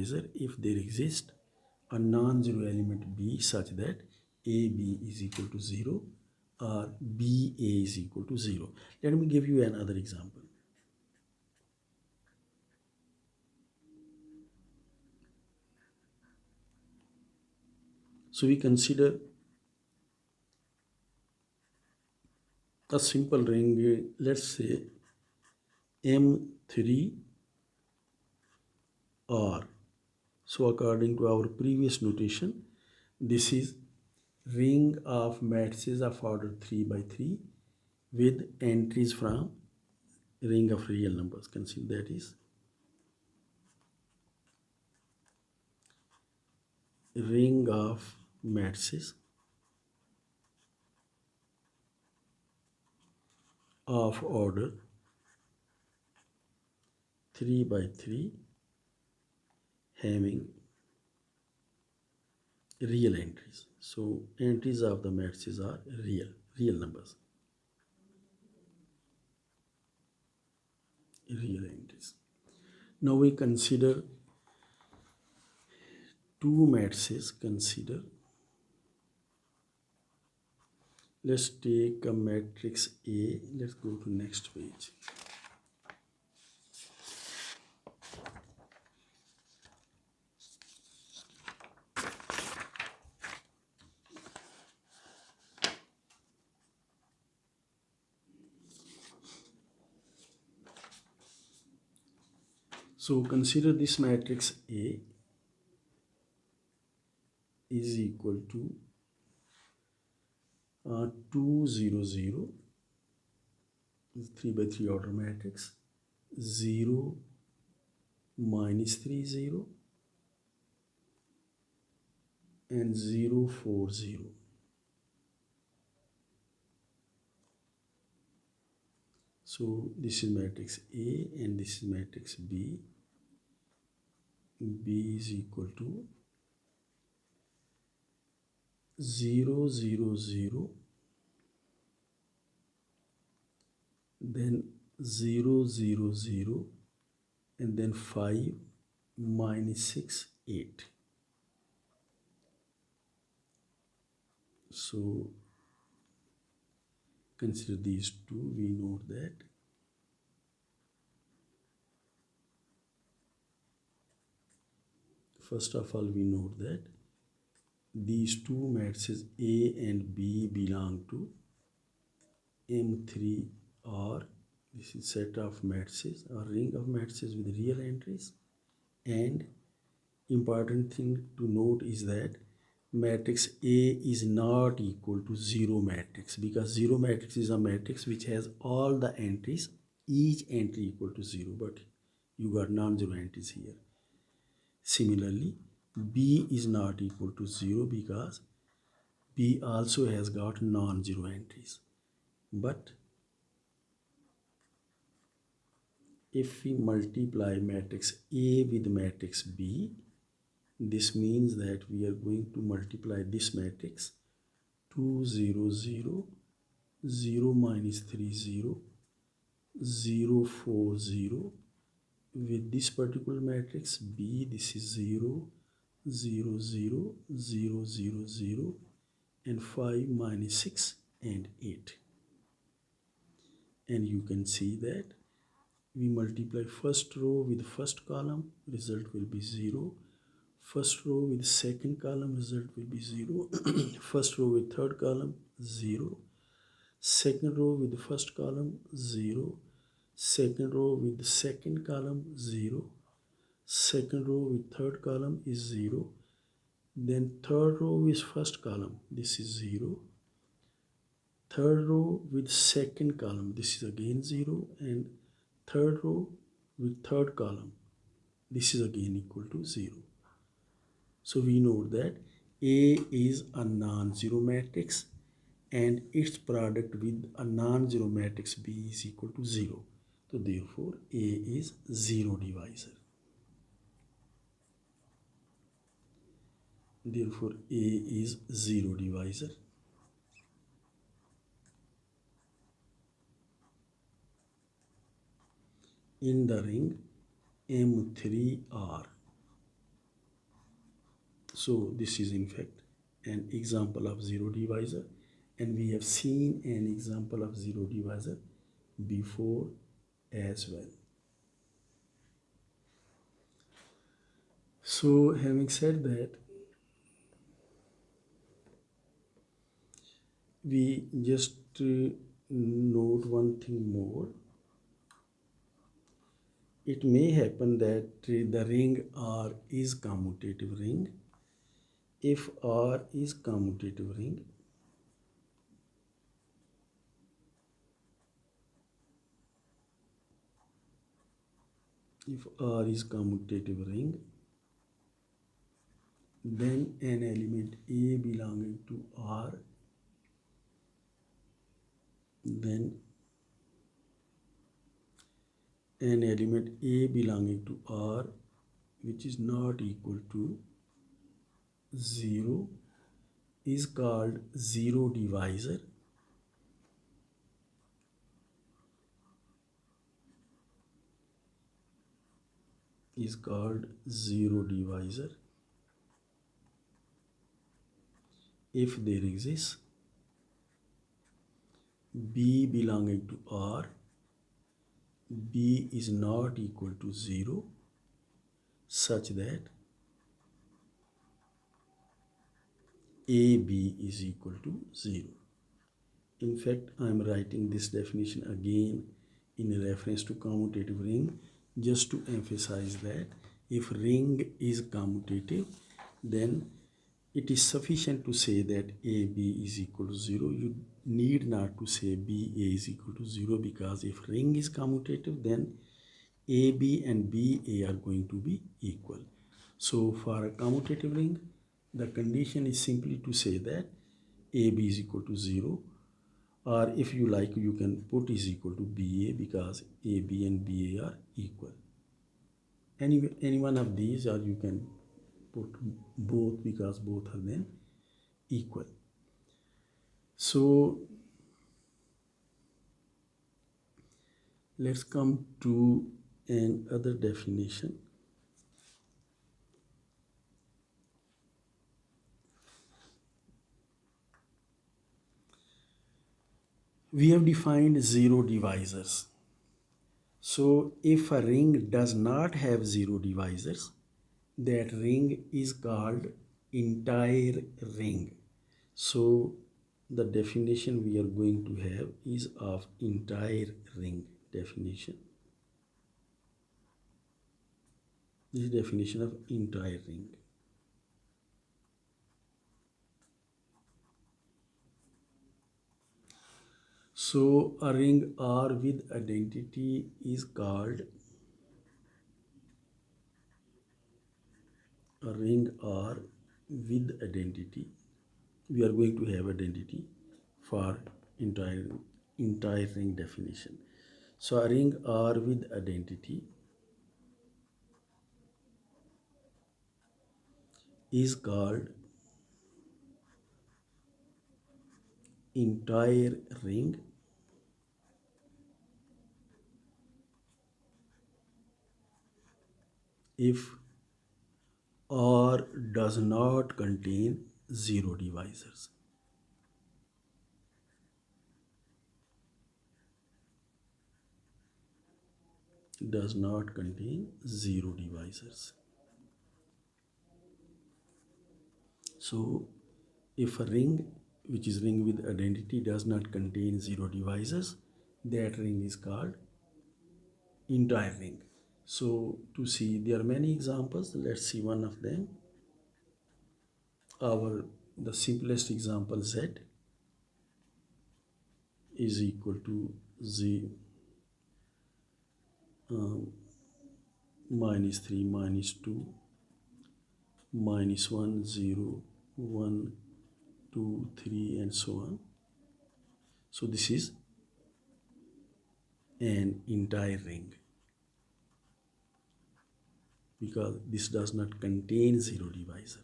divisor if there exists a non-zero element B such that AB is equal to 0 or BA is equal to 0. Let me give you another example. So we consider a simple ring, let's say M3R. So according to our previous notation, this is ring of matrices of order 3 by 3 with entries from ring of real numbers. Consider that is ring of matrices of order 3 by 3 having real entries. So entries of the matrices are real numbers. Real entries. Now we consider two matrices. Let's take a matrix A. Let's go to next page. So consider this matrix A is equal to 2 0 0 is 3 by 3 order matrix, 0 minus 3 0 and 0 4 0. So this is matrix A and this is matrix B. B is equal to 0 0 0, then 0 0 0, and then 5 minus 6 8. So consider these two. We know that first of all we know that these two matrices A and B belong to M3R. This is set of matrices or ring of matrices with real entries. And important thing to note is that matrix A is not equal to zero matrix, because zero matrix is a matrix which has all the entries, each entry equal to 0, but you got non-zero entries here. Similarly, B is not equal to 0 because B also has got non-zero entries. But if we multiply matrix A with matrix B, this means that we are going to multiply this matrix 2 0 0, 0 minus 3 0, 0 4 0 with this particular matrix B. This is 0 0 0 0 0 0 and 5 minus 6 and 8. And you can see that we multiply first row with first column, result will be 0. First row with second column, result will be 0. First row with third column, 0. Second row with the first column, 0. Second row with the second column, 0. Second row with third column is 0. Then third row is first column, this is 0. Third row with second column, this is again 0. And third row with third column, this is again equal to 0. So we know that A is a non-zero matrix and its product with a non-zero matrix B is equal to 0. So therefore A is zero divisor. Therefore A is zero divisor. In the ring M3R. So this is in fact an example of zero divisor, and we have seen an example of zero divisor before as well. So having said that, we just note one thing more. It may happen that the ring R is commutative ring. If R is commutative ring, if R is commutative ring, then an element A belonging to R, then an element A belonging to R which is not equal to 0 is called zero divisor. Is called zero divisor if there exists B belonging to R, B is not equal to 0 such that AB is equal to 0. In fact, I am writing this definition again in reference to commutative ring just to emphasize that if ring is commutative, then it is sufficient to say that AB is equal to 0. You need not to say BA is equal to 0, because if ring is commutative, then AB and BA are going to be equal. So for a commutative ring, the condition is simply to say that AB is equal to 0, or if you like, you can put is equal to BA, because AB and BA are equal. Any one of these, or you can put both, because both are then equal. So let's come to another definition. We have defined zero divisors. So if a ring does not have zero divisors, that ring is called entire ring. So the definition we are going to have is of entire ring definition. This is definition of entire ring. So a ring R with identity is called a ring R with identity. We are going to have identity for entire ring definition. So a ring R with identity is called entire ring if R does not contain zero divisors. Does not contain zero divisors. So if a ring which is ring with identity does not contain zero divisors, that ring is called entire ring. So to see, there are many examples. Let's see one of them. The simplest example, Z is equal to Z minus 3 minus 2 minus 1 0 1 2 3 and so on. So this is an entire ring, because this does not contain zero divisor.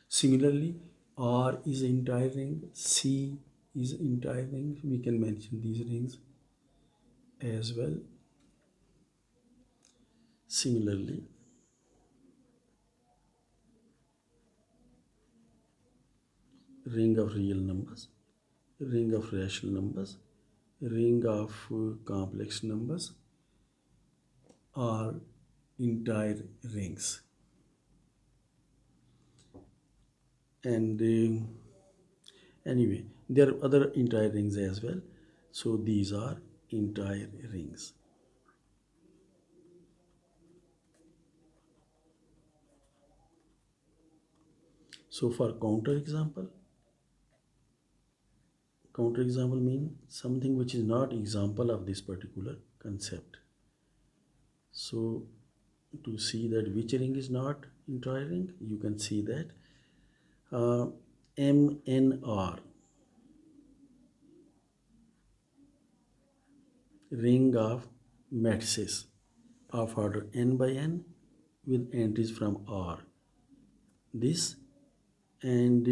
Similarly, R is an entire ring, C is an entire ring. We can mention these rings as well. Similarly, ring of real numbers, ring of rational numbers, ring of complex numbers, or entire rings. And anyway, there are other entire rings as well. So these are entire rings. So for counter example mean something which is not example of this particular concept. So to see that which ring is not entire ring, you can see that MNR, ring of matrices of order n by n with entries from R. This and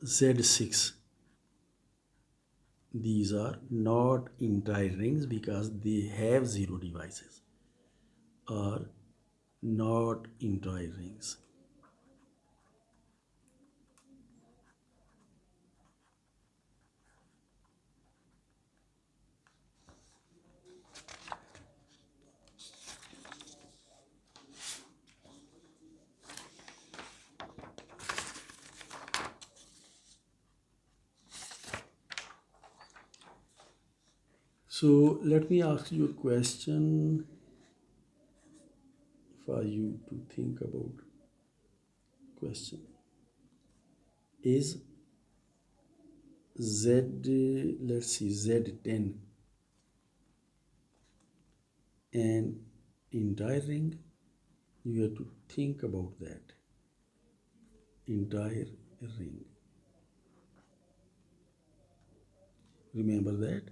Z6, these are not entire rings because they have zero divisors, are not entire rings. So let me ask you a question for you to think about. Question: is let's see, Z10 an entire ring? You have to think about that. Entire ring. Remember that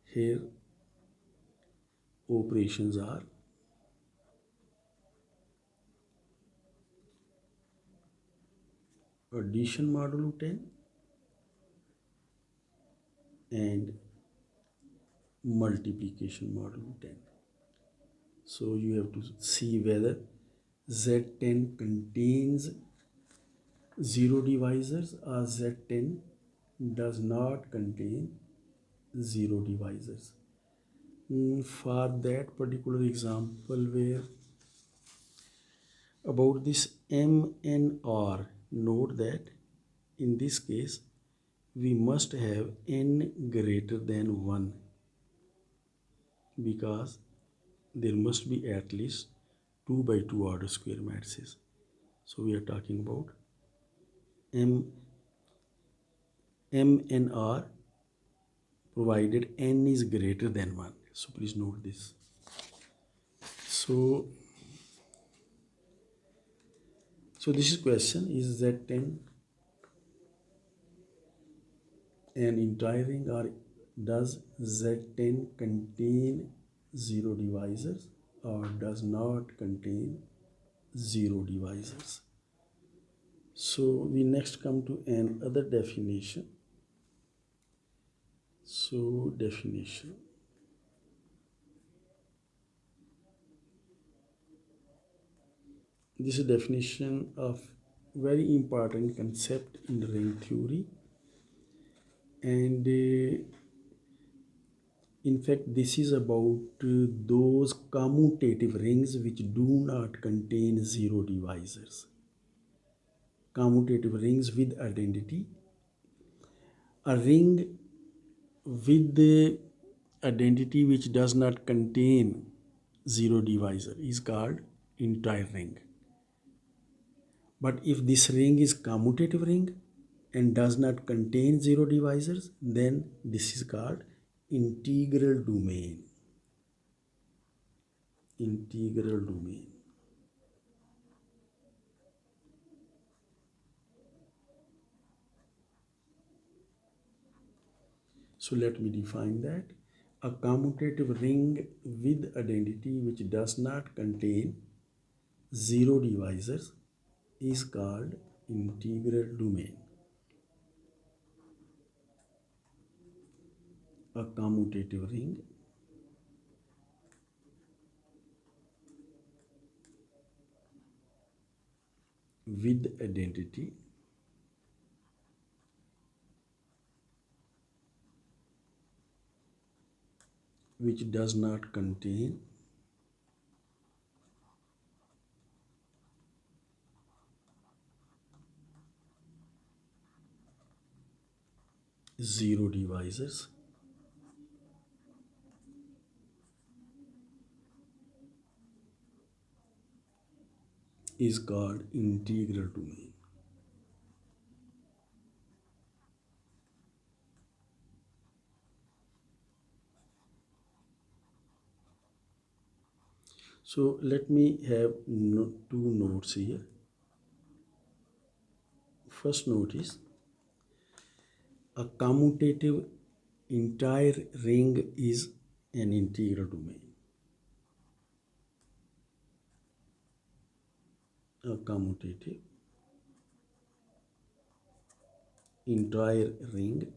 here operations are addition modulo 10 and multiplication modulo 10. So you have to see whether Z10 contains zero divisors or Z10 does not contain zero divisors. For that particular example where about this MNR, note that in this case we must have n greater than 1 because there must be at least 2 by 2 order square matrices. So we are talking about MNR provided n is greater than 1. So please note this. So this is question: is Z10 an entire ring, or does Z10 contain zero divisors or does not contain zero divisors? So we next come to another definition. So definition. This is a definition of very important concept in ring theory, and in fact this is about those commutative rings which do not contain zero divisors. Commutative rings with identity. A ring with the identity which does not contain zero divisor is called entire ring. But if this ring is commutative ring and does not contain zero divisors, then this is called integral domain. Integral domain. So let me define that. A commutative ring with identity which does not contain zero divisors is called integral domain. A commutative ring with identity which does not contain zero divisors is called integral domain. So let me have two notes here. First note is a commutative entire ring is an integral domain. A commutative entire ring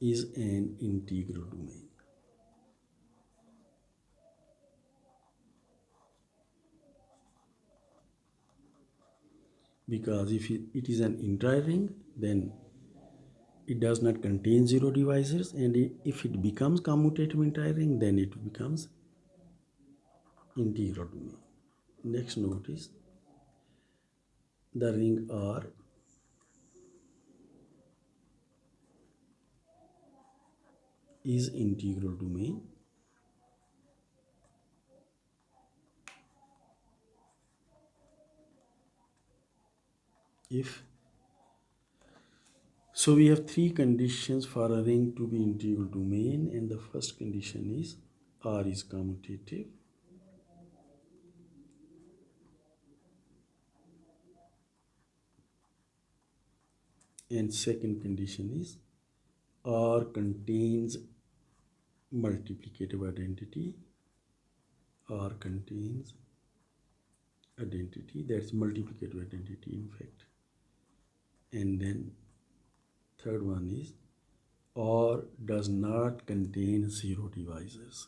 is an integral domain. Because if it is an entire ring, then it does not contain zero divisors, and if it becomes commutative entire ring, then it becomes integral domain. Next note is the ring R is integral domain if so we have three conditions for a ring to be integral domain, and the first condition is R is commutative, and second condition is R contains multiplicative identity. R contains identity, that's multiplicative identity in fact. And then third one is R does not contain zero divisors.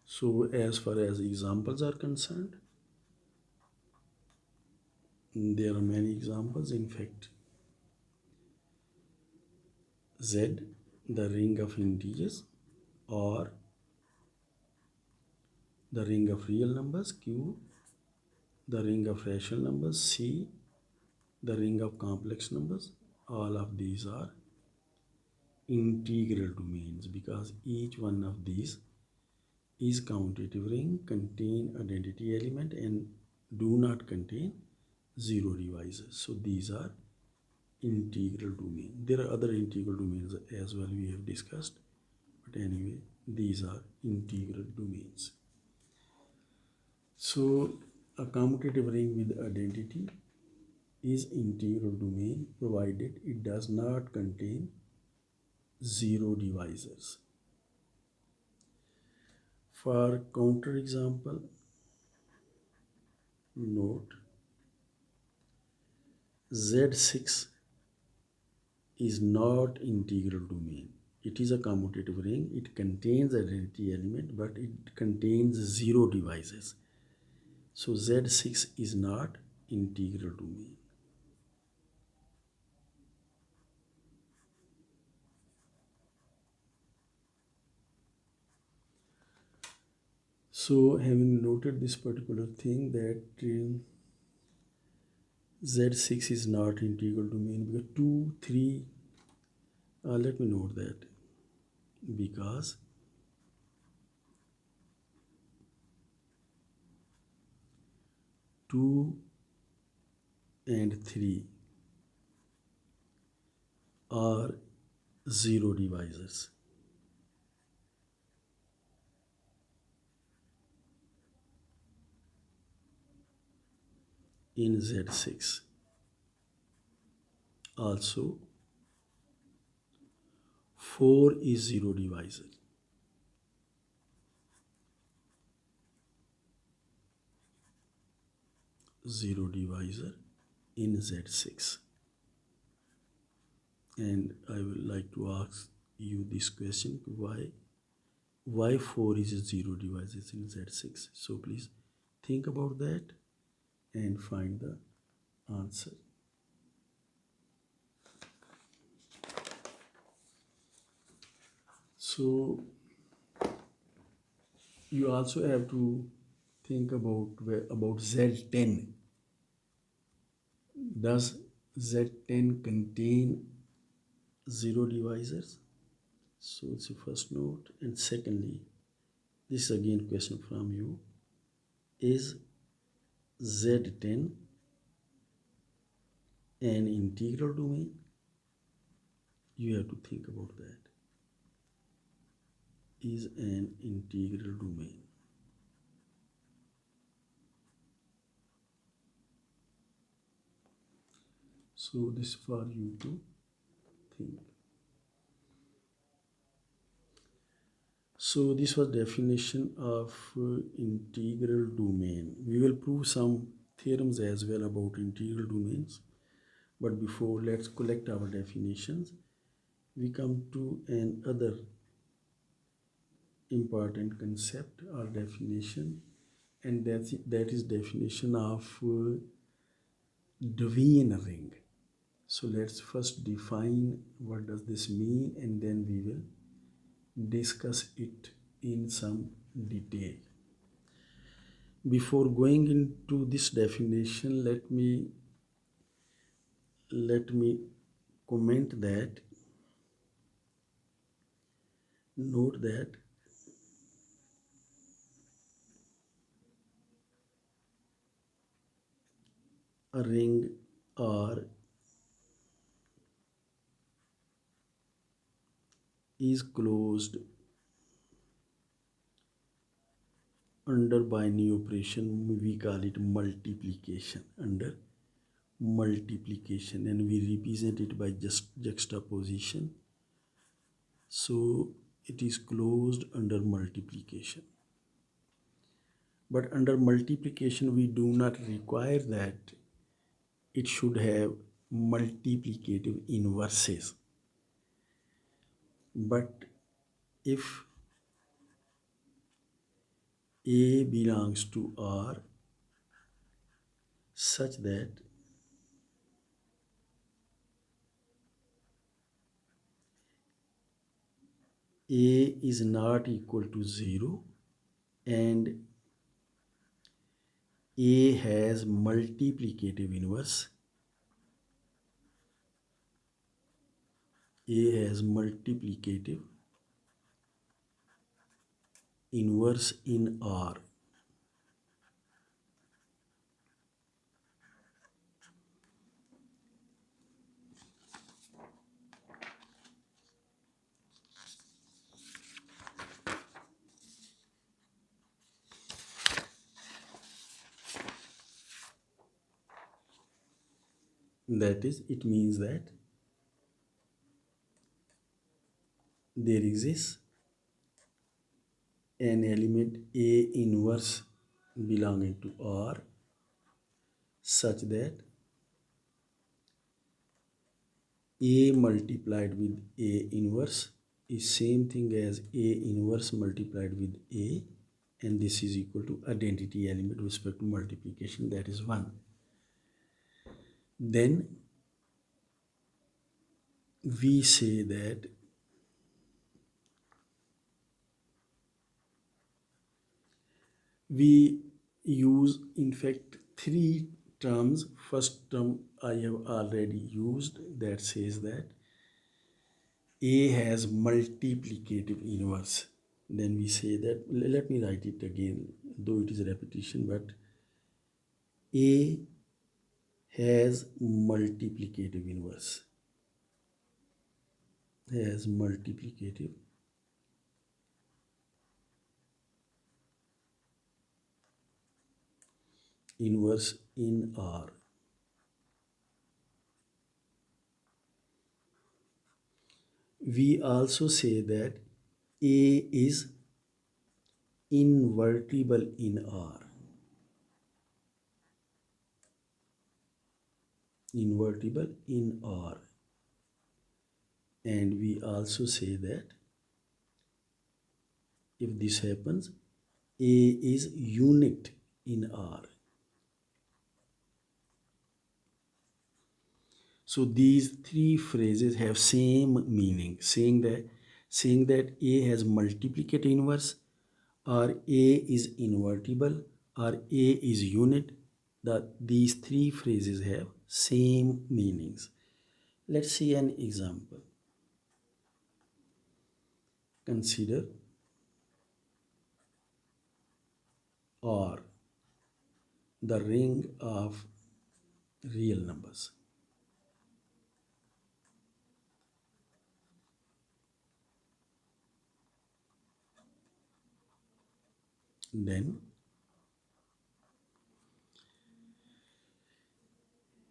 So as far as examples are concerned, there are many examples. In fact, Z, the ring of integers, or the ring of real numbers, Q, the ring of rational numbers, C, the ring of complex numbers, all of these are integral domains because each one of these is commutative ring, contain identity element, and do not contain zero divisors. So these are integral domain. There are other integral domains as well we have discussed, but anyway, these are integral domains. So a commutative ring with identity is integral domain provided it does not contain zero divisors. For counter example, note Z6 is not integral domain. It is a commutative ring. It contains identity element, but it contains zero divisors. So Z6 is not integral domain. So having noted this particular thing that Z6 is not integral domain because 2, 3, let me note that because 2 and 3 are zero divisors. In Z6 also 4 is zero divisor. Zero divisor in Z6. And I would like to ask you this question: why 4 is a 0 devices in Z6? So please think about that and find the answer. So you also have to think about Z10. Does Z10 contain 0 divisors? So it's the first note. And secondly, this is again question from you. Is Z10 an integral domain? You have to think about that. Is an integral domain. So this is for you to think. So this was definition of integral domain. We will prove some theorems as well about integral domains. But before, let's collect our definitions. We come to another important concept or definition, and that is definition of Deviantaring. So let's first define what does this mean, and then we will discuss it in some detail. Before going into this definition, let me comment that, note that a ring R is closed under binary operation. We call it multiplication, under multiplication, and we represent it by just juxtaposition. So it is closed under multiplication. But under multiplication, we do not require that it should have multiplicative inverses. But if A belongs to R such that A is not equal to 0 and A has multiplicative inverse, A has multiplicative inverse in R, that is, it means that there exists an element A inverse belonging to R such that A multiplied with A inverse is same thing as A inverse multiplied with A, and this is equal to identity element with respect to multiplication, that is 1. Then we say that we use in fact 3 terms. First term I have already used, that says that A has multiplicative inverse. Then we say that, let me write it again, though it is a repetition, but A has multiplicative inverse, has multiplicative inverse in R. We also say that A is invertible in R. Invertible in R. And we also say that if this happens, A is unit in R. So these three phrases have same meaning, saying that A has multiplicative inverse, or A is invertible, or A is unit. That these three phrases have same meanings. Let's see an example. Consider R, the ring of real numbers. Then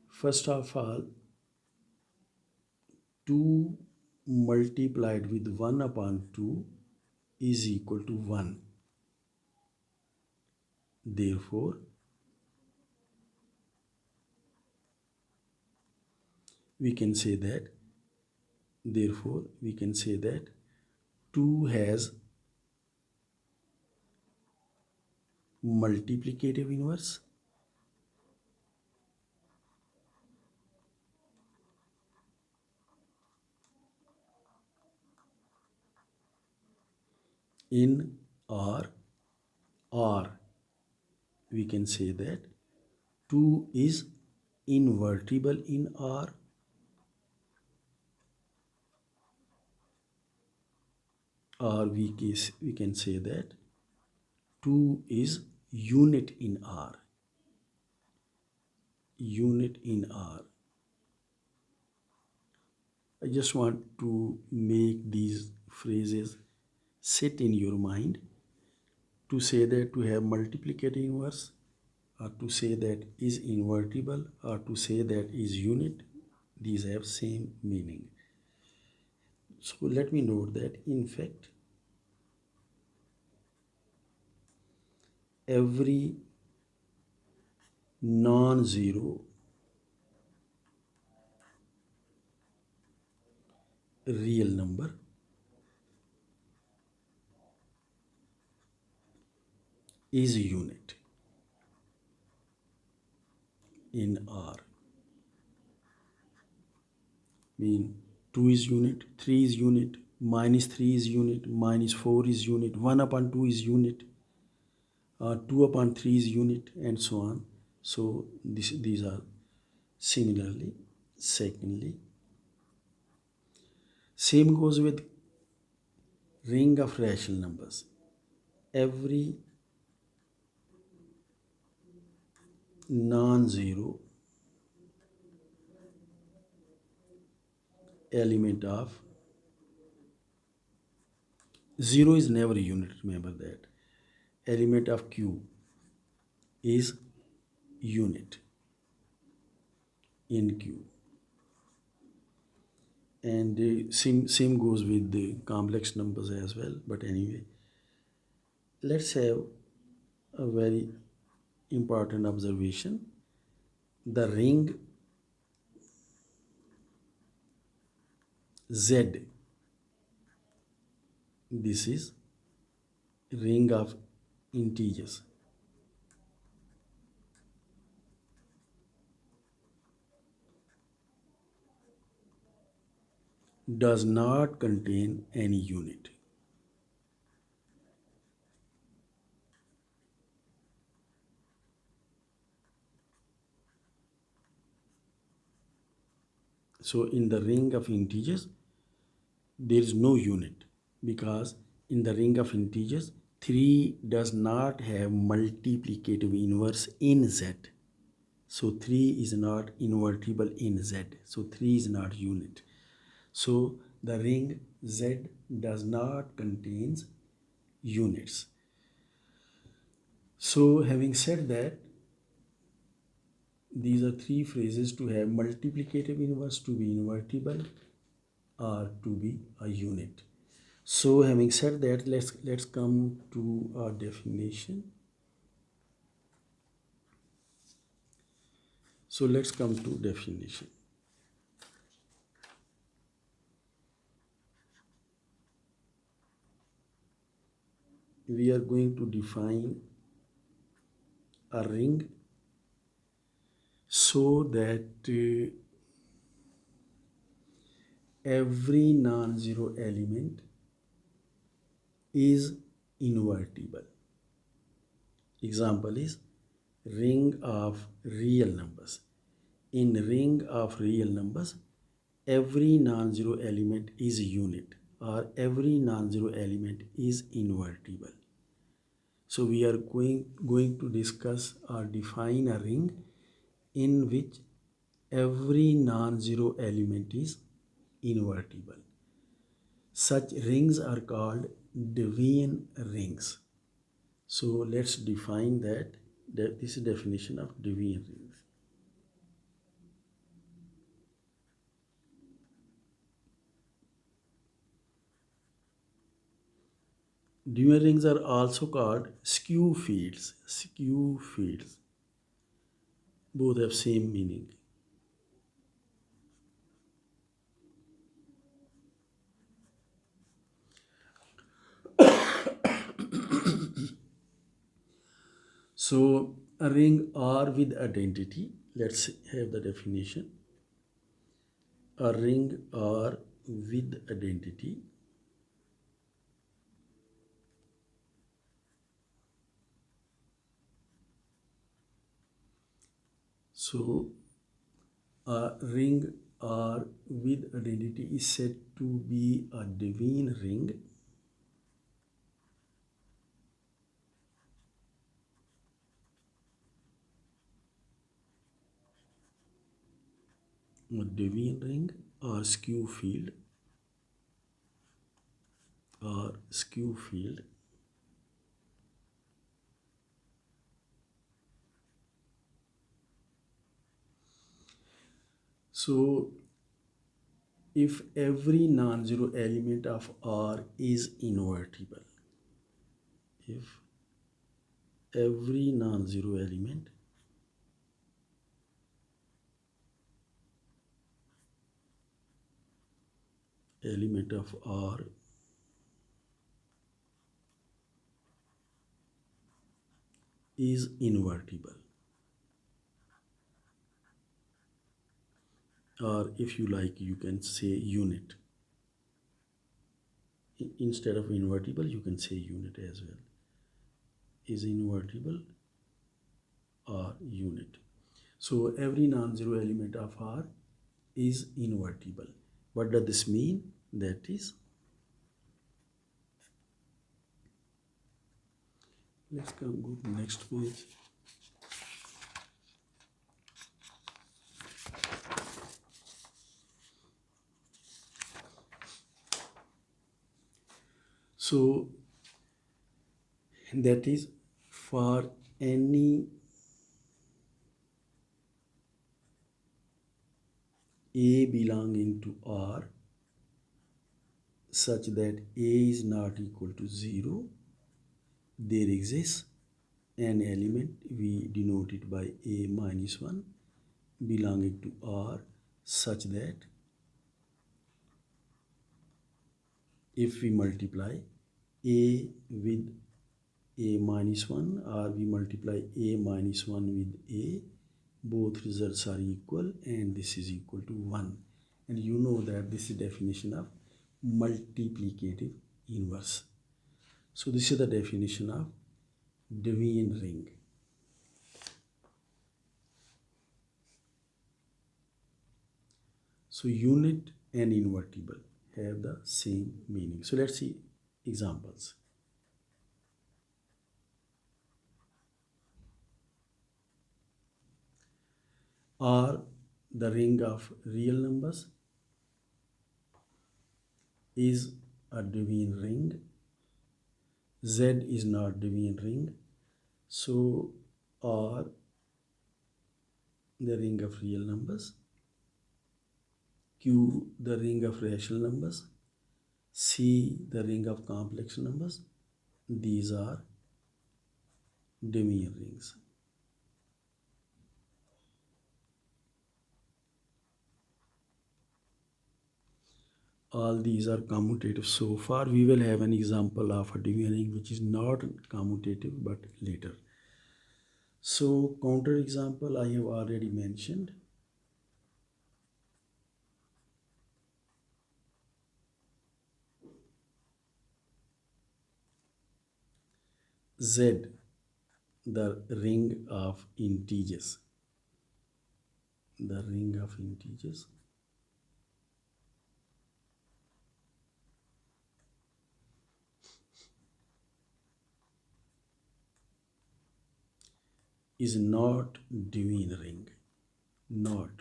first of all, 2 multiplied with 1 upon 2 is equal to 1. Therefore, we can say that therefore we can say that 2 has multiplicative inverse in R, or we can say that 2 is invertible in R, or we can say that 2 is unit in R. Unit in R. I just want to make these phrases sit in your mind, to say that to have multiplicative inverse, or to say that is invertible, or to say that is unit. These have same meaning. So let me note that in fact every non-zero real number is a unit in R. Mean 2 is unit, 3 is unit, minus 3 is unit, minus 4 is unit, 1 upon 2 is unit, 2 upon 3 is unit, and so on. So these are similarly. Secondly, same goes with ring of rational numbers. Every non-zero element of 0 is never a unit, remember that. Element of Q is unit in Q. And same goes with the complex numbers as well. But anyway, let's have a very important observation. The ring Z, this is ring of integers, does not contain any unit. So in the ring of integers, there is no unit, because in the ring of integers 3 does not have multiplicative inverse in Z. So 3 is not invertible in Z. So 3 is not unit. So the ring Z does not contains units. So having said that, these are three phrases: to have multiplicative inverse, to be invertible, or to be a unit. So having said that, let's come to our definition. So let's come to definition. we are going to define a ring so that every non-zero element is invertible. Example is ring of real numbers. In ring of real numbers, every non-zero element is a unit, or every non-zero element is invertible. So we are going to discuss or define a ring in which every non-zero element is invertible. Such rings are called Devian rings. So let's define that. This is definition of Devian rings. Devian rings are also called skew fields. Skew fields. Both have same meaning. So a ring R with identity. Let's have the definition. A ring R with identity so a ring R with identity is said to be a Devian ring or skew field or skew field. So if every non-zero element of R is invertible, if every non-zero element of R is invertible, or if you like, you can say unit. Instead of invertible, you can say unit as well. Is invertible or unit. So every non-zero element of R is invertible. What does this mean? That is, let's go to the next page. So that is, for any A belonging to R such that A is not equal to 0, there exists an element, we denote it by A minus 1, belonging to R such that if we multiply A with A minus 1 or we multiply A minus 1 with A, both results are equal and this is equal to 1. And you know that this is definition of multiplicative inverse. So this is the definition of Devian ring. So unit and invertible have the same meaning. So let's see examples. R, the ring of real numbers, is a Devian ring. Z is not Devian ring. So R, the ring of real numbers. Q, the ring of rational numbers. C, the ring of complex numbers. These are Devian rings. All these are commutative so far. We will have an example of a Deviantaring which is not commutative but later. So counter example I have already mentioned. Z, the ring of integers. The ring of integers is not Deviantaring. Not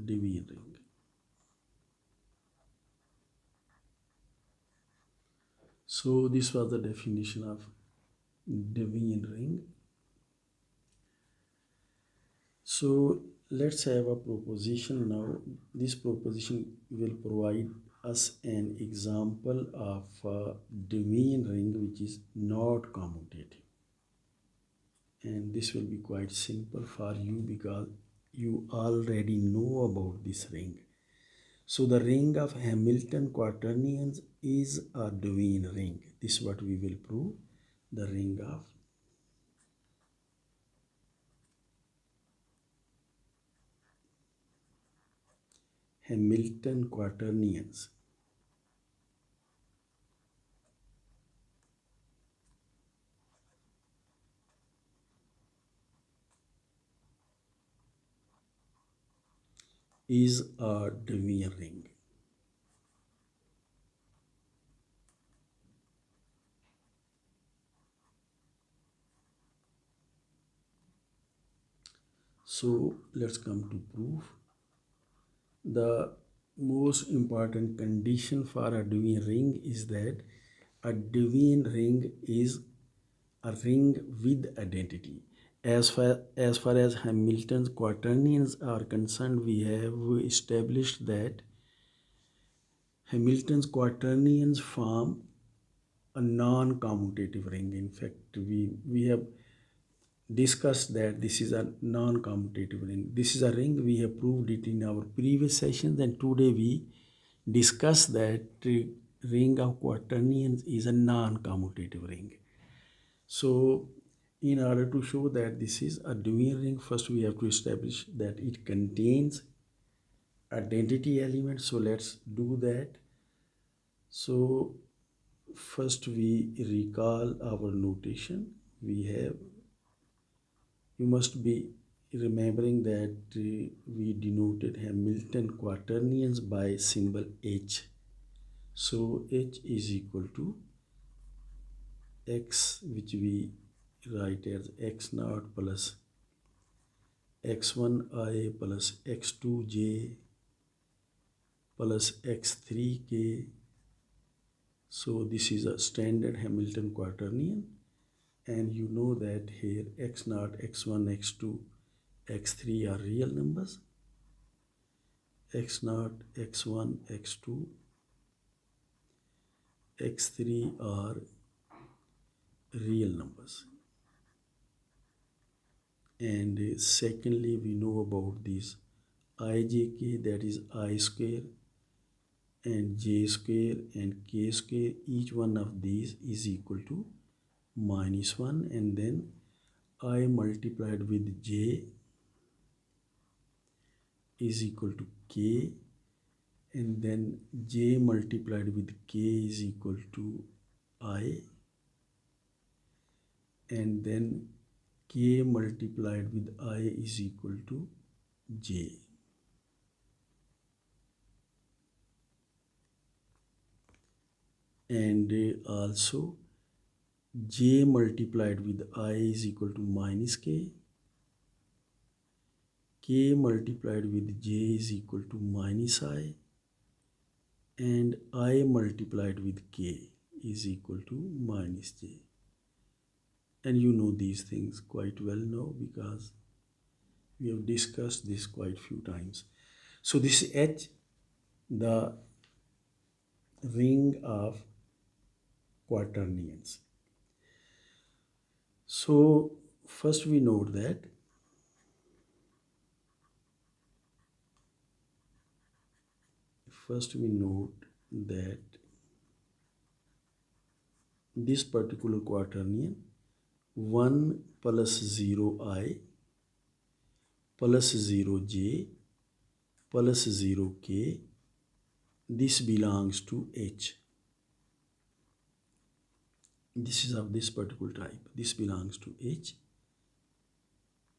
Deviantaring. So this was the definition of Deviantaring. So let's have a proposition now. This proposition will provide us an example of a Deviantaring which is not commutative. And this will be quite simple for you because you already know about this ring. So the ring of Hamilton quaternions is a Deviantaring. This is what we will prove. The ring of Hamilton quaternions is a Deviantaring. So let's come to proof. The most important condition for a Deviantaring is that a Deviantaring is a ring with identity. As far as Hamilton's quaternions are concerned, we have established that Hamilton's quaternions form a non-commutative ring. In fact, we have discussed that this is a non-commutative ring. This is a ring. We have proved it in our previous sessions, and today we discuss that ring of quaternions is a non-commutative ring. So in order to show that this is a Deviant ring, first we have to establish that it contains identity elements. So let's do that. So first we recall our notation. You must be remembering that we denoted Hamilton quaternions by symbol H. So H is equal to X, which we write as X naught plus X1I plus X2J plus X3K. So this is a standard Hamilton quaternion, and you know that here X0, X1, X2, X3 are real numbers. X0, X1, X2, X3 are real numbers. And secondly, we know about this ijk, that is I square and j square and k square. Each one of these is equal to -1, and then I multiplied with j is equal to k, and then j multiplied with k is equal to I, and then k multiplied with I is equal to j. And also j multiplied with I is equal to -k, k multiplied with j is equal to -I, and I multiplied with k is equal to -j. And you know these things quite well now because we have discussed this quite few times. So this is H, the ring of quaternions. So first we note that First we note that this particular quaternion 1 plus 0i plus 0j plus 0k, this belongs to H. This is of this particular type. This belongs to H,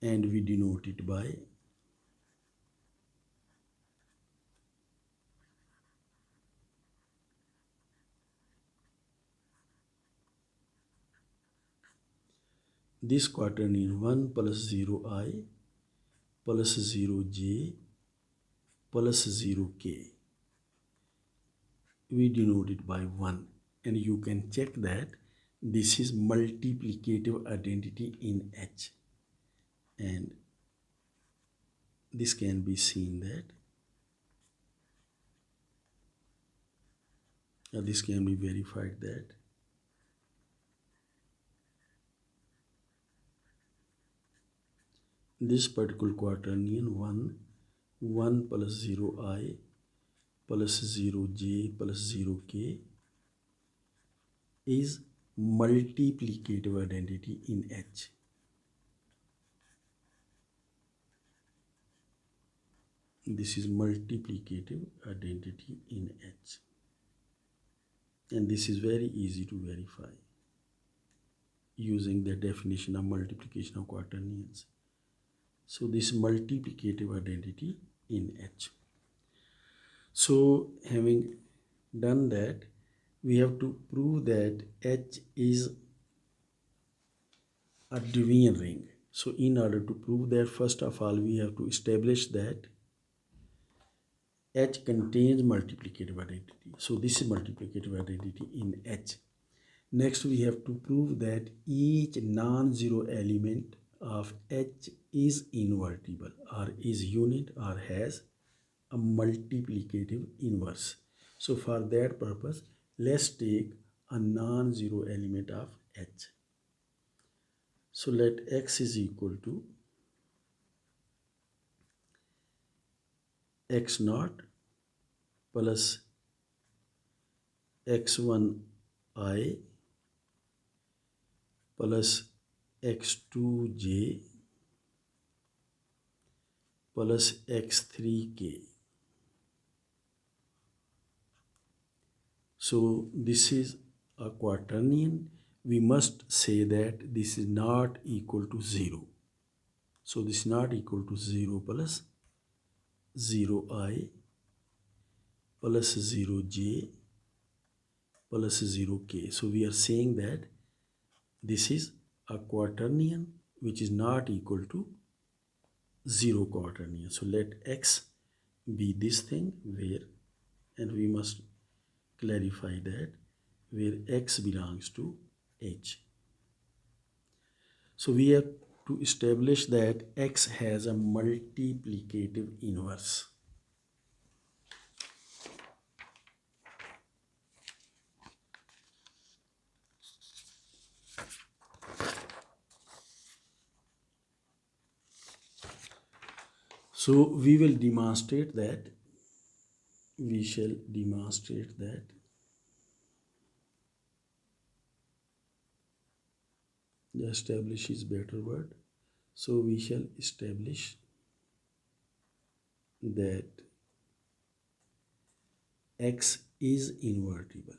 and we denote it by this quaternion 1 plus 0i plus 0j plus 0k. We denote it by 1, and you can check that this is multiplicative identity in H, and this can be seen that this can be verified that this particular quaternion 1 plus 0i plus 0j plus 0k is multiplicative identity in H. This is multiplicative identity in H, and this is very easy to verify using the definition of multiplication of quaternions. So this multiplicative identity in H. So having done that, we have to prove that H is a Devian ring. So in order to prove that, first of all, we have to establish that H contains multiplicative identity. So this is multiplicative identity in H. Next, we have to prove that each non-zero element of H is invertible or is unit or has a multiplicative inverse. So for that purpose, let's take a non-zero element of H. So let X is equal to X naught plus X1i plus X2j plus X3k. So this is a quaternion. We must say that this is not equal to 0. So this is not equal to 0 plus 0i plus 0j plus 0k. So we are saying that this is a quaternion which is not equal to 0 quaternion. So let X be this thing where, and we must clarify that, where X belongs to H. So we have to establish that X has a multiplicative inverse. So we will demonstrate that, we shall demonstrate that the establish is better word. So we shall establish that X is invertible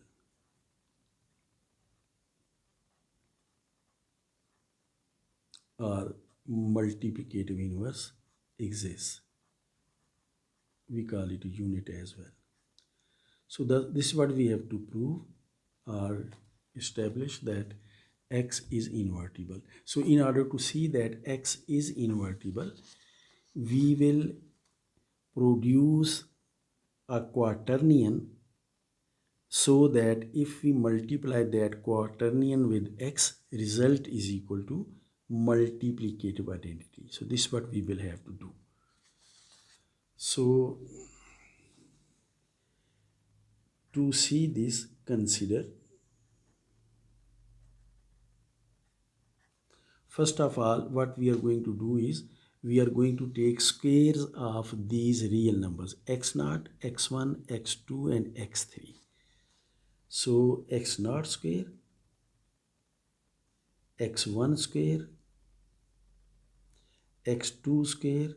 or multiplicative inverse exists. We call it a unit as well. So this is what we have to prove or establish, that X is invertible. So in order to see that X is invertible, we will produce a quaternion so that if we multiply that quaternion with X, result is equal to multiplicative identity. So this is what we will have to do. So to see this, consider, first of all, what we are going to do is we are going to take squares of these real numbers x0, x1, x2 and x3. So x0 square, x1 square, x2 square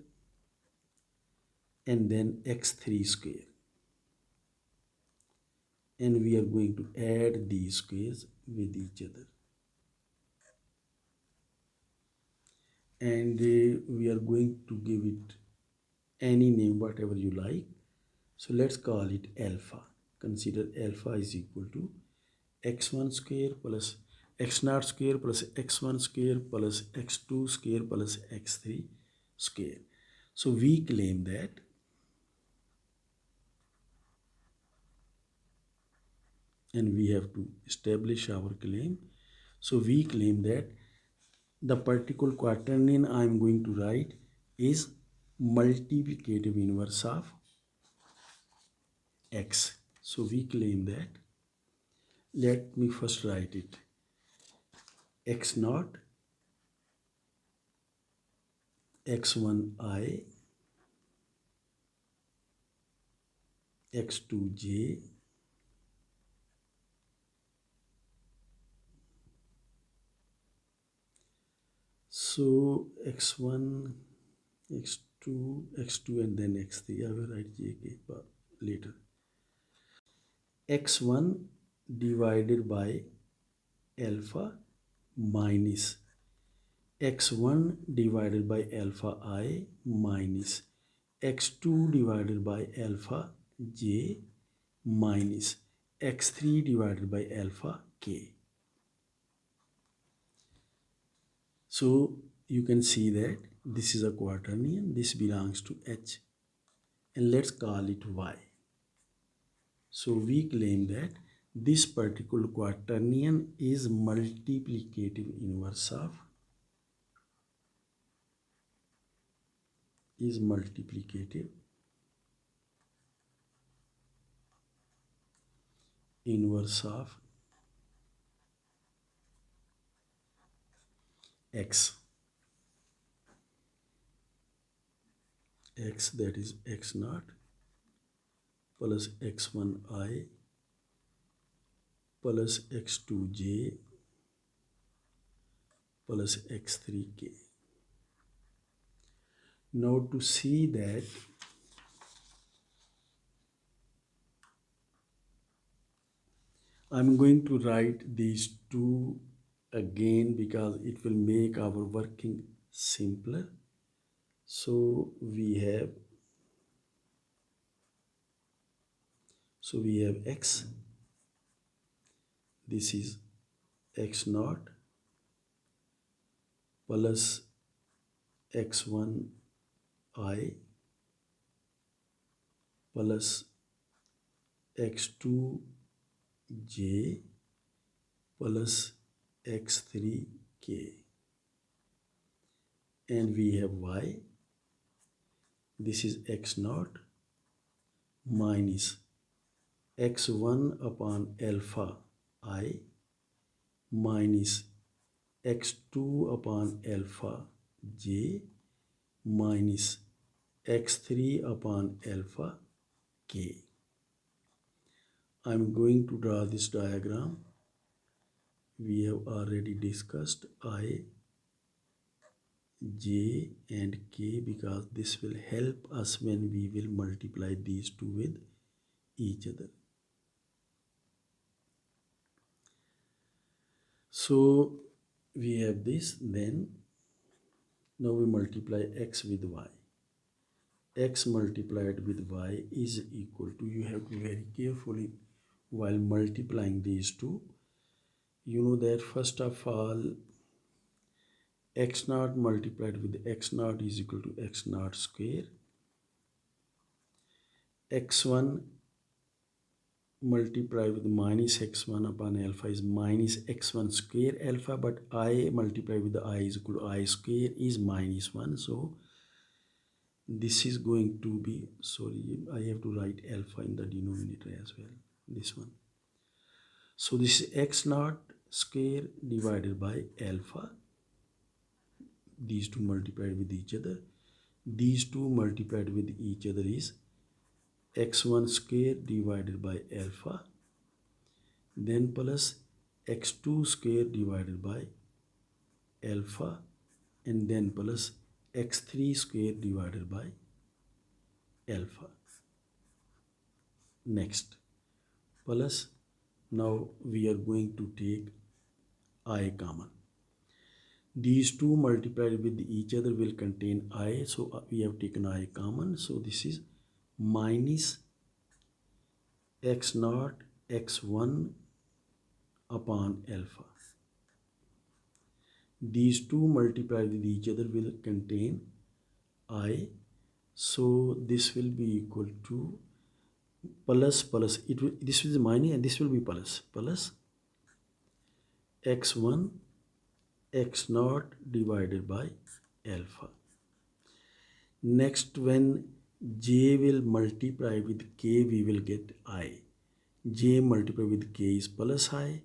and then x3 square. And we are going to add these squares with each other. And we are going to give it any name, whatever you like. So let's call it alpha. Consider alpha is equal to x1 square plus x0 square plus x1 square plus x2 square plus x3 square. So we claim that and we have to establish our claim. So we claim that the particular quaternion I am going to write is multiplicative inverse of x. So we claim that, let me first write it, x0, x1i, x2j, so x1, x2, x2 and then x3. I will write jk later. x1 divided by alpha minus x1 divided by alpha I minus x2 divided by alpha j minus x3 divided by alpha k. So you can see that this is a quaternion, this belongs to H, and let's call it Y. So we claim that this particular quaternion is multiplicative inverse of x. X, that is x0 plus x1i plus x2j plus x3k. Now to see that, I'm going to write these two again because it will make our working simpler. So we have x, this is x0 plus x1i plus x2j plus x3k, and we have y, this is x0 minus x1 upon alpha I minus x2 upon alpha j minus x3 upon alpha k. I'm going to draw this diagram. We have already discussed I, j and k because this will help us when we will multiply these two with each other. So we have this, then now we multiply x with y. X multiplied with y is equal to, you have to be very carefully while multiplying these two. You know that first of all, x0 multiplied with x0 is equal to x0 square. x1 multiplied with minus x1 upon alpha is minus x1 square alpha, but I multiplied with the I is equal to I square is minus 1. So this is going to be, sorry, I have to write alpha in the denominator as well, this one. So this is x0 square divided by alpha, these two multiplied with each other. these two multiplied with each other is x1 square divided by alpha, then plus x2 square divided by alpha, and then plus x3 square divided by alpha. Next, plus now we are going to take I common. These two multiplied with each other will contain I, so we have taken I common. So this is minus x naught x1 upon alpha. These two multiplied with each other will contain I, so this will be equal to plus this is minus and this will be plus x1 x naught divided by alpha. Next, when j will multiply with k, we will get I. J multiplied with k is plus I,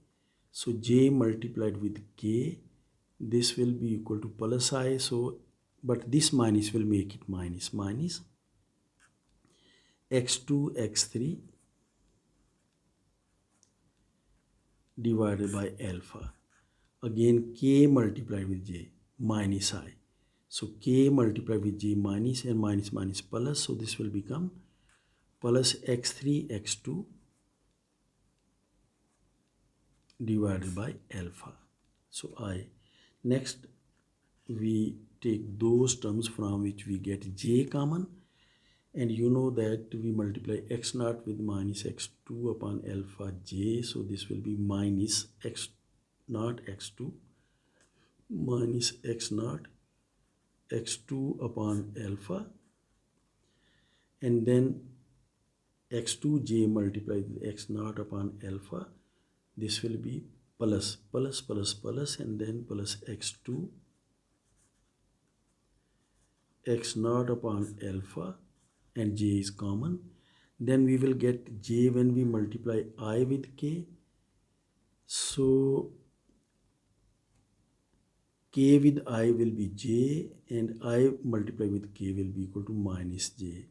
so j multiplied with k, this will be equal to plus I, so but this minus will make it minus x2 x3 divided by alpha. Again k multiplied with j minus I, so k multiplied with j minus and minus plus, so this will become plus x3 x2 divided by alpha, so I. Next, we take those terms from which we get j common, and you know that we multiply x naught with minus x2 upon alpha j, so this will be minus x naught x2 minus x naught x2 upon alpha, and then x2j multiplied with x naught upon alpha, this will be plus and then plus x2 x naught upon alpha, and j is common. Then we will get j when we multiply I with k, so k with I will be j and I multiplied with k will be equal to minus j.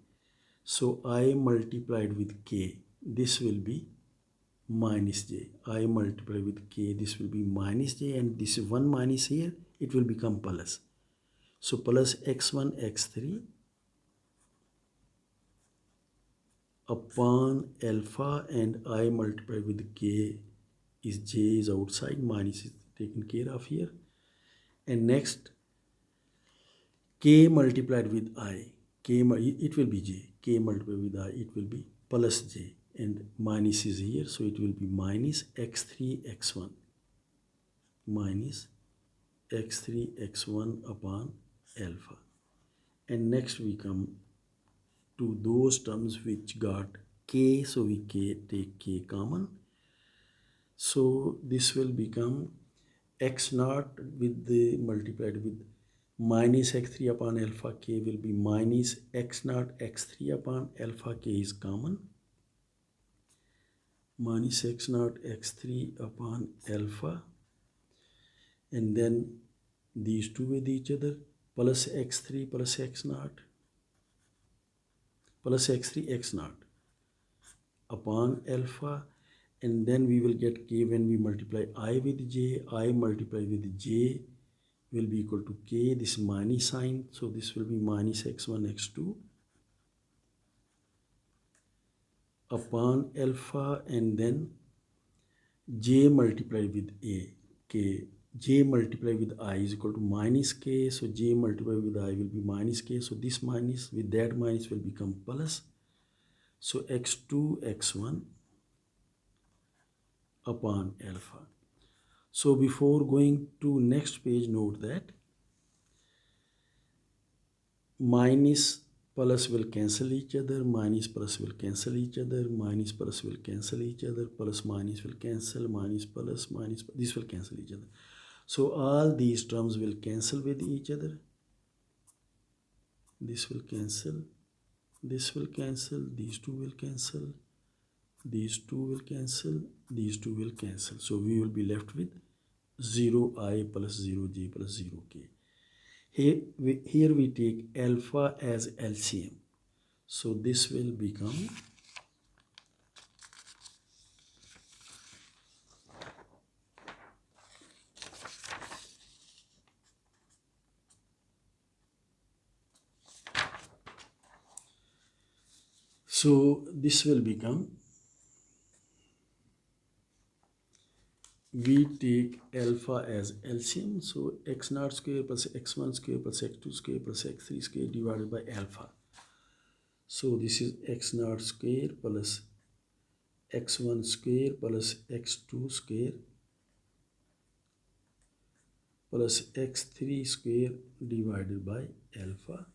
So I multiplied with k, this will be minus j. I multiplied with k, this will be minus j, and this is 1 minus here, it will become plus. So plus x1 x3 upon alpha, and I multiplied with k is j is outside, minus is taken care of here. And next, k multiplied with I, it will be j, k multiplied with I, it will be plus j, and minus is here, so it will be minus x3 x1 minus x3 x1 upon alpha. And next we come to those terms which got k, so we take k common, so this will become x naught with the multiplied with minus x3 upon alpha k will be minus x naught x3 upon alpha k is common, minus x naught x3 upon alpha, and then these two with each other, plus x3 plus x naught plus x3 x naught upon alpha, and then we will get k when we multiply I with j. I multiplied with j will be equal to k, this minus sign, so this will be minus x1 x2 upon alpha, and then j multiplied with a k, j multiplied with I is equal to minus k, so j multiplied with I will be minus k, so this minus with that minus will become plus, so x2 x1 upon alpha. So before going to next page, note that minus plus will cancel each other, minus plus will cancel each other, minus plus will cancel each other, plus minus will cancel, minus plus minus, this will cancel each other. So all these terms will cancel with each other. This will cancel, this will cancel, these two will cancel, these two will cancel, these two will cancel. So we will be left with 0i plus 0j plus 0k. Here we take alpha as LCM. So this will become we take alpha as LCM. So x naught square plus x1 square plus x2 square plus x3 square divided by alpha. So this is x naught square plus x1 square plus x2 square plus x3 square divided by alpha,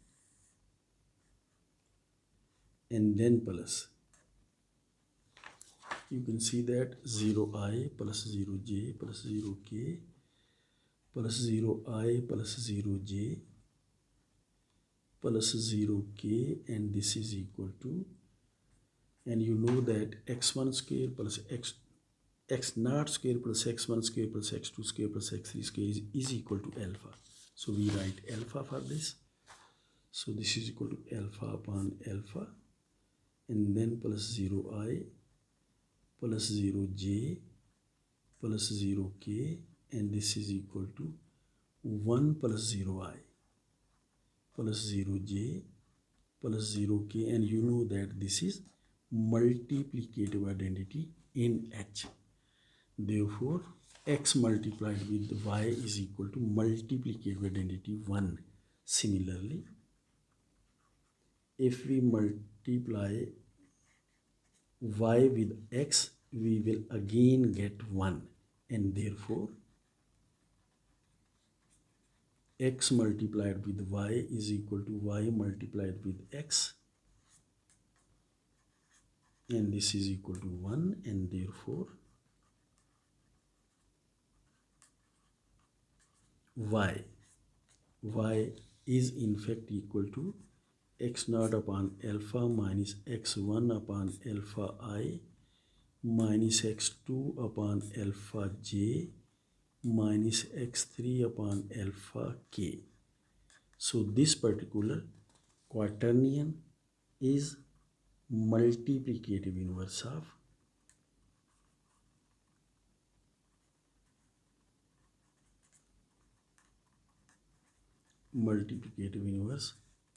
and then plus, you can see that 0i plus 0j plus 0k plus 0i plus 0j plus 0k, and this is equal to, and you know that x1 square plus x naught square plus x1 square plus x2 square plus x3 square is equal to alpha. So we write alpha for this. So this is equal to alpha upon alpha, and then plus 0i plus 0j plus 0k, and this is equal to 1 plus 0i plus 0j plus 0k, and you know that this is multiplicative identity in H. Therefore, x multiplied with y is equal to multiplicative identity 1. Similarly, if we multiply y with x, we will again get 1, and therefore x multiplied with y is equal to y multiplied with x, and this is equal to 1, and therefore y is in fact equal to x naught upon alpha minus x1 upon alpha I minus x2 upon alpha j minus x3 upon alpha k. So this particular quaternion is multiplicative inverse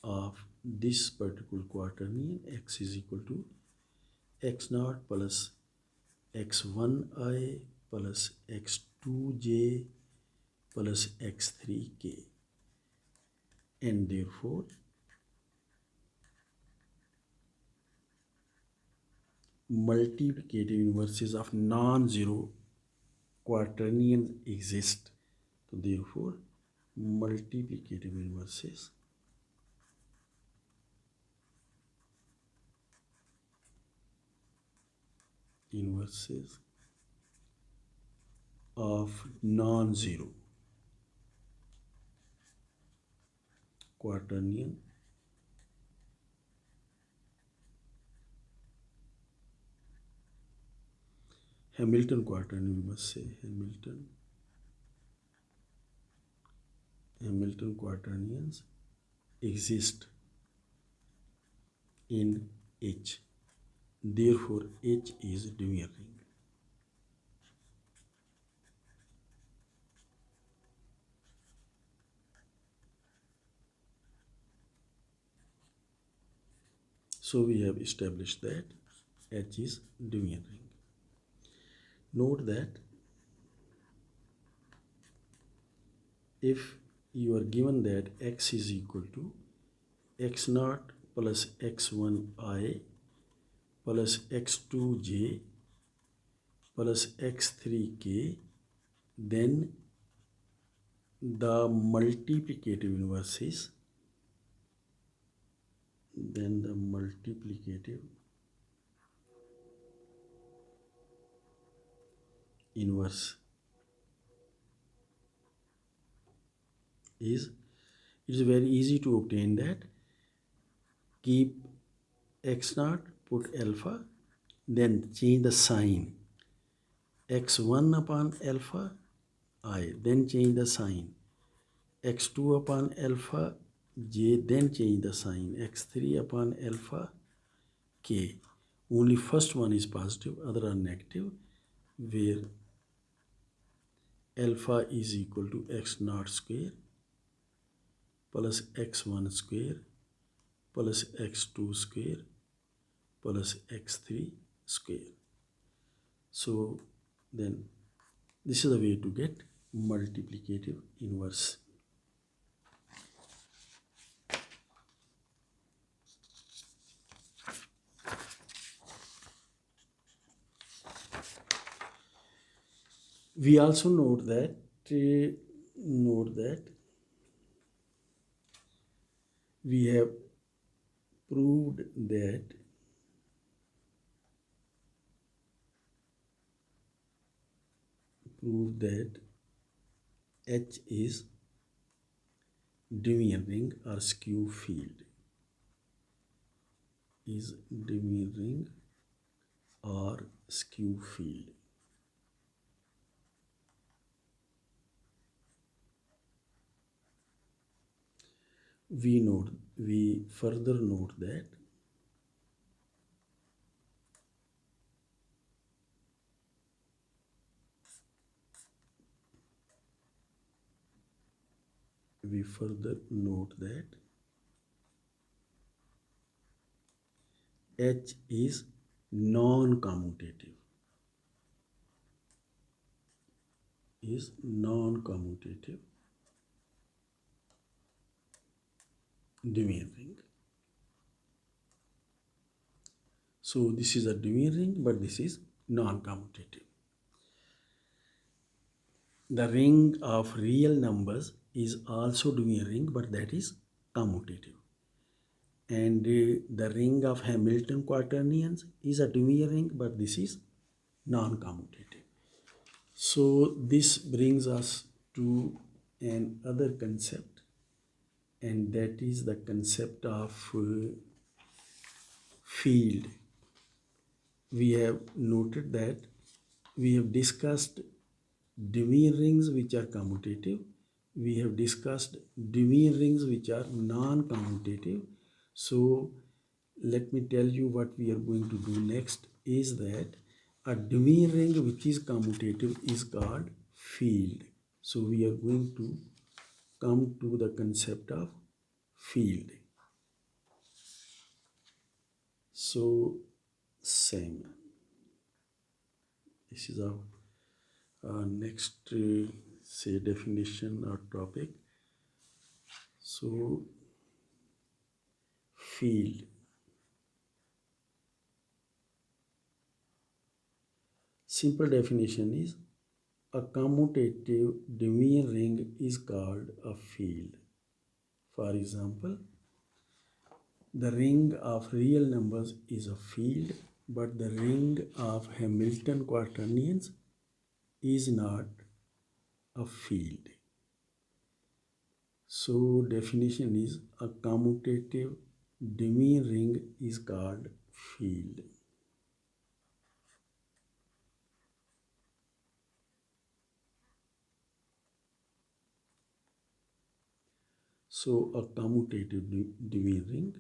of this particular quaternion. X is equal to x naught plus x1i plus x2j plus x3k, and therefore multiplicative inverses of non-zero quaternions exist. So therefore multiplicative inverses of non-zero quaternion Hamilton quaternion, we must say Hamilton quaternions exist in H. Therefore H is Deviantaring. So we have established that H is Deviantaring. Note that if you are given that x is equal to x naught plus x1i plus x2j plus x3k, then the multiplicative inverse is it is very easy to obtain that. Keep x naught, put alpha, then change the sign x1 upon alpha I, then change the sign x2 upon alpha j, then change the sign, x3 upon alpha k. Only first one is positive, other are negative, where alpha is equal to x naught square plus x1 square plus x2 square plus x3 square. So then this is the way to get multiplicative inverse. We also note that we have proved that H is Deviantaring or skew field. Is Deviantaring or skew field. We further note that H is non-commutative. Deviantaring. So this is a Deviantaring, but this is non-commutative. The ring of real numbers is also Deviantaring, but that is commutative. And the ring of Hamilton quaternions is a Deviantaring, but this is non-commutative. So this brings us to another concept, and that is the concept of field. We have noted that we have discussed Devian rings which are commutative. We have discussed Devian rings which are non-commutative. So let me tell you what we are going to do next is that a Devian ring which is commutative is called field. So we are going to come to the concept of field. So same. This is our next say definition or topic. So field. Simple definition is a commutative Devian ring is called a field. For example, the ring of real numbers is a field, but the ring of Hamilton quaternions is not a field. So definition is a commutative Devian ring is called field. So a commutative Devian ring